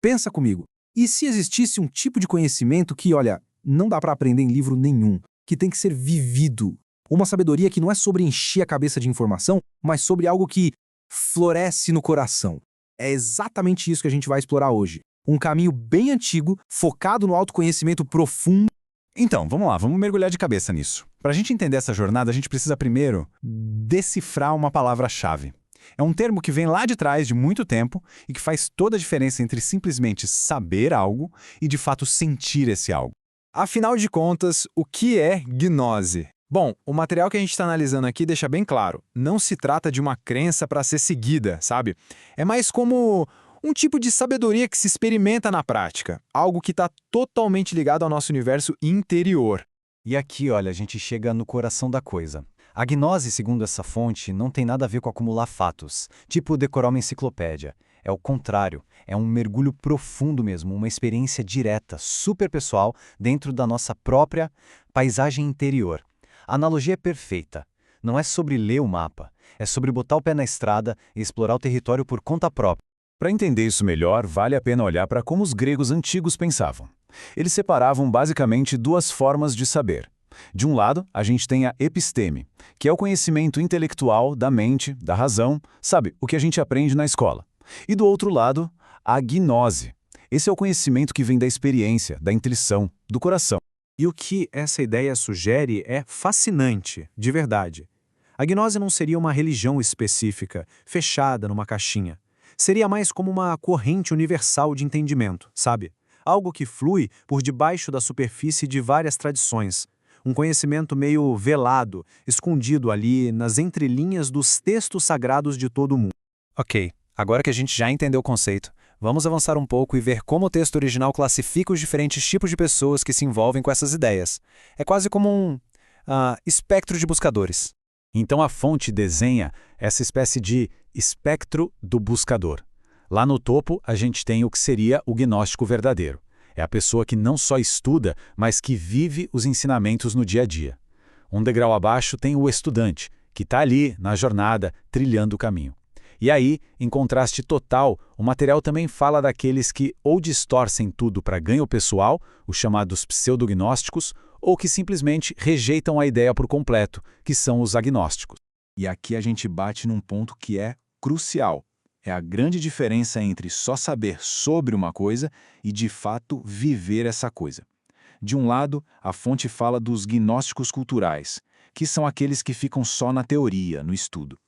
Pensa comigo. E se existisse um tipo de conhecimento que, olha, não dá para aprender em livro nenhum, que tem que ser vivido? Uma sabedoria que não é sobre encher a cabeça de informação, mas sobre algo que floresce no coração. É exatamente isso que a gente vai explorar hoje. Um caminho bem antigo, focado no autoconhecimento profundo. Então, vamos lá, vamos mergulhar de cabeça nisso. Para a gente entender essa jornada, a gente precisa primeiro decifrar uma palavra-chave. É um termo que vem lá de trás de muito tempo e que faz toda a diferença entre simplesmente saber algo e de fato sentir esse algo. Afinal de contas, o que é gnose? Bom, o material que a gente está analisando aqui deixa bem claro, não se trata de uma crença para ser seguida, sabe? É mais como um tipo de sabedoria que se experimenta na prática, algo que está totalmente ligado ao nosso universo interior. E aqui, olha, a gente chega no coração da coisa. A gnose, segundo essa fonte, não tem nada a ver com acumular fatos, tipo decorar uma enciclopédia. É o contrário, é um mergulho profundo mesmo, uma experiência direta, super pessoal, dentro da nossa própria paisagem interior. A analogia é perfeita. Não é sobre ler o mapa, é sobre botar o pé na estrada e explorar o território por conta própria. Para entender isso melhor, vale a pena olhar para como os gregos antigos pensavam. Eles separavam basicamente duas formas de saber. De um lado, a gente tem a episteme, que é o conhecimento intelectual da mente, da razão, sabe, o que a gente aprende na escola. E do outro lado, a gnose. Esse é o conhecimento que vem da experiência, da intuição, do coração. E o que essa ideia sugere é fascinante, de verdade. A gnose não seria uma religião específica, fechada numa caixinha. Seria mais como uma corrente universal de entendimento, sabe? Algo que flui por debaixo da superfície de várias tradições. Um conhecimento meio velado, escondido ali nas entrelinhas dos textos sagrados de todo o mundo. Ok, agora que a gente já entendeu o conceito, vamos avançar um pouco e ver como o texto original classifica os diferentes tipos de pessoas que se envolvem com essas ideias. É quase como um espectro de buscadores. Então a fonte desenha essa espécie de espectro do buscador. Lá no topo, a gente tem o que seria o gnóstico verdadeiro. É a pessoa que não só estuda, mas que vive os ensinamentos no dia a dia. Um degrau abaixo tem o estudante, que está ali, na jornada, trilhando o caminho. E aí, em contraste total, o material também fala daqueles que ou distorcem tudo para ganho pessoal, os chamados pseudognósticos, ou que simplesmente rejeitam a ideia por completo, que são os agnósticos. E aqui a gente bate num ponto que é crucial. É a grande diferença entre só saber sobre uma coisa e, de fato, viver essa coisa. De um lado, a fonte fala dos gnósticos culturais, que são aqueles que ficam só na teoria, no estudo.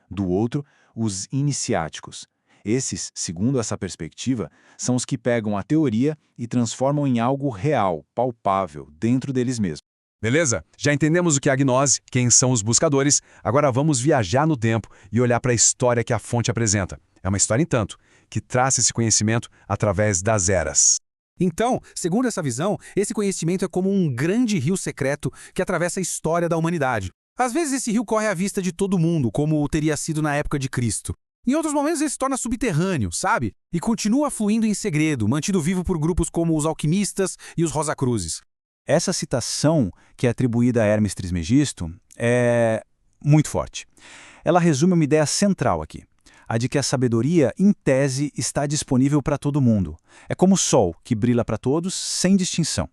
Do outro, os iniciáticos. Esses, segundo essa perspectiva, são os que pegam a teoria e transformam em algo real, palpável, dentro deles mesmos. Beleza? Já entendemos o que é a gnose, quem são os buscadores, agora vamos viajar no tempo e olhar para a história que a fonte apresenta. É uma história, entanto, que traça esse conhecimento através das eras. Então, segundo essa visão, esse conhecimento é como um grande rio secreto que atravessa a história da humanidade. Às vezes esse rio corre à vista de todo mundo, como teria sido na época de Cristo. Em outros momentos ele se torna subterrâneo, sabe? E continua fluindo em segredo, mantido vivo por grupos como os alquimistas e os Rosacruzes. Essa citação, que é atribuída a Hermes Trismegisto, é muito forte. Ela resume uma ideia central aqui, a de que a sabedoria, em tese, está disponível para todo mundo. É como o sol, que brilha para todos, sem distinção.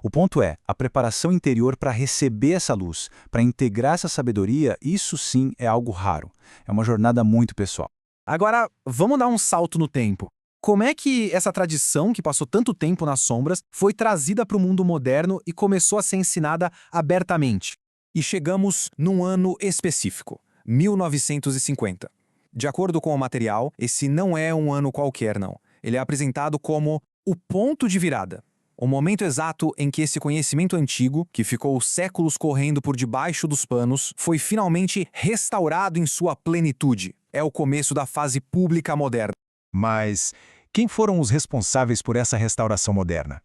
O ponto é, a preparação interior para receber essa luz, para integrar essa sabedoria, isso sim é algo raro. É uma jornada muito pessoal. Agora, vamos dar um salto no tempo. Como é que essa tradição, que passou tanto tempo nas sombras, foi trazida para o mundo moderno e começou a ser ensinada abertamente? E chegamos num ano específico, 1950. De acordo com o material, esse não é um ano qualquer, não. Ele é apresentado como o ponto de virada. O momento exato em que esse conhecimento antigo, que ficou séculos correndo por debaixo dos panos, foi finalmente restaurado em sua plenitude. É o começo da fase pública moderna. Mas quem foram os responsáveis por essa restauração moderna?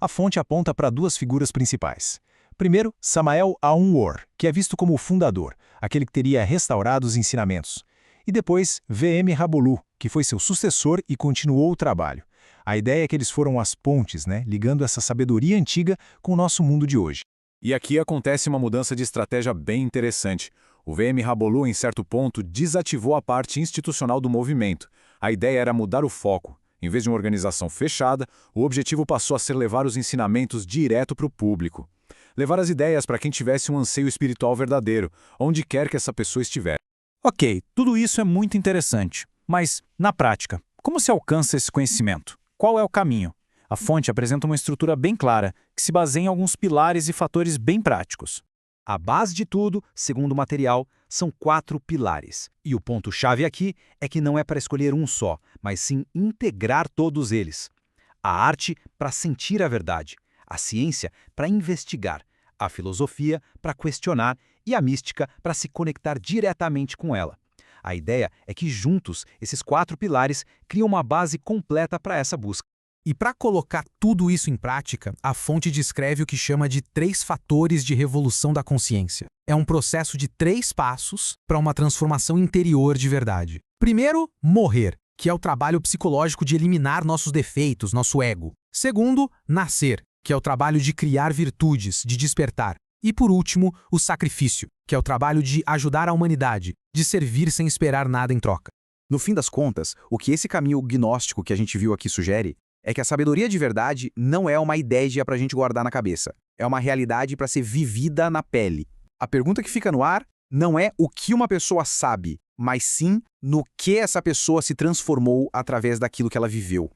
A fonte aponta para duas figuras principais. Primeiro, Samael Aun-Weor, que é visto como o fundador, aquele que teria restaurado os ensinamentos. E depois, V.M. Rabolu, que foi seu sucessor e continuou o trabalho. A ideia é que eles foram as pontes, ligando essa sabedoria antiga com o nosso mundo de hoje. E aqui acontece uma mudança de estratégia bem interessante. O V.M. Rabolu, em certo ponto, desativou a parte institucional do movimento. A ideia era mudar o foco. Em vez de uma organização fechada, o objetivo passou a ser levar os ensinamentos direto para o público. Levar as ideias para quem tivesse um anseio espiritual verdadeiro, onde quer que essa pessoa estiver. Ok, tudo isso é muito interessante. Mas, na prática, como se alcança esse conhecimento? Qual é o caminho? A fonte apresenta uma estrutura bem clara, que se baseia em alguns pilares e fatores bem práticos. A base de tudo, segundo o material, são 4 pilares. E o ponto-chave aqui é que não é para escolher um só, mas sim integrar todos eles. A arte para sentir a verdade, a ciência para investigar, a filosofia para questionar e a mística para se conectar diretamente com ela. A ideia é que juntos, esses 4 pilares criam uma base completa para essa busca. E para colocar tudo isso em prática, a fonte descreve o que chama de 3 fatores de revolução da consciência. É um processo de 3 passos para uma transformação interior de verdade. Primeiro, morrer, que é o trabalho psicológico de eliminar nossos defeitos, nosso ego. Segundo, nascer, que é o trabalho de criar virtudes, de despertar. E por último, o sacrifício, que é o trabalho de ajudar a humanidade, de servir sem esperar nada em troca. No fim das contas, o que esse caminho gnóstico que a gente viu aqui sugere é que a sabedoria de verdade não é uma ideia para a gente guardar na cabeça. É uma realidade para ser vivida na pele. A pergunta que fica no ar não é o que uma pessoa sabe, mas sim no que essa pessoa se transformou através daquilo que ela viveu.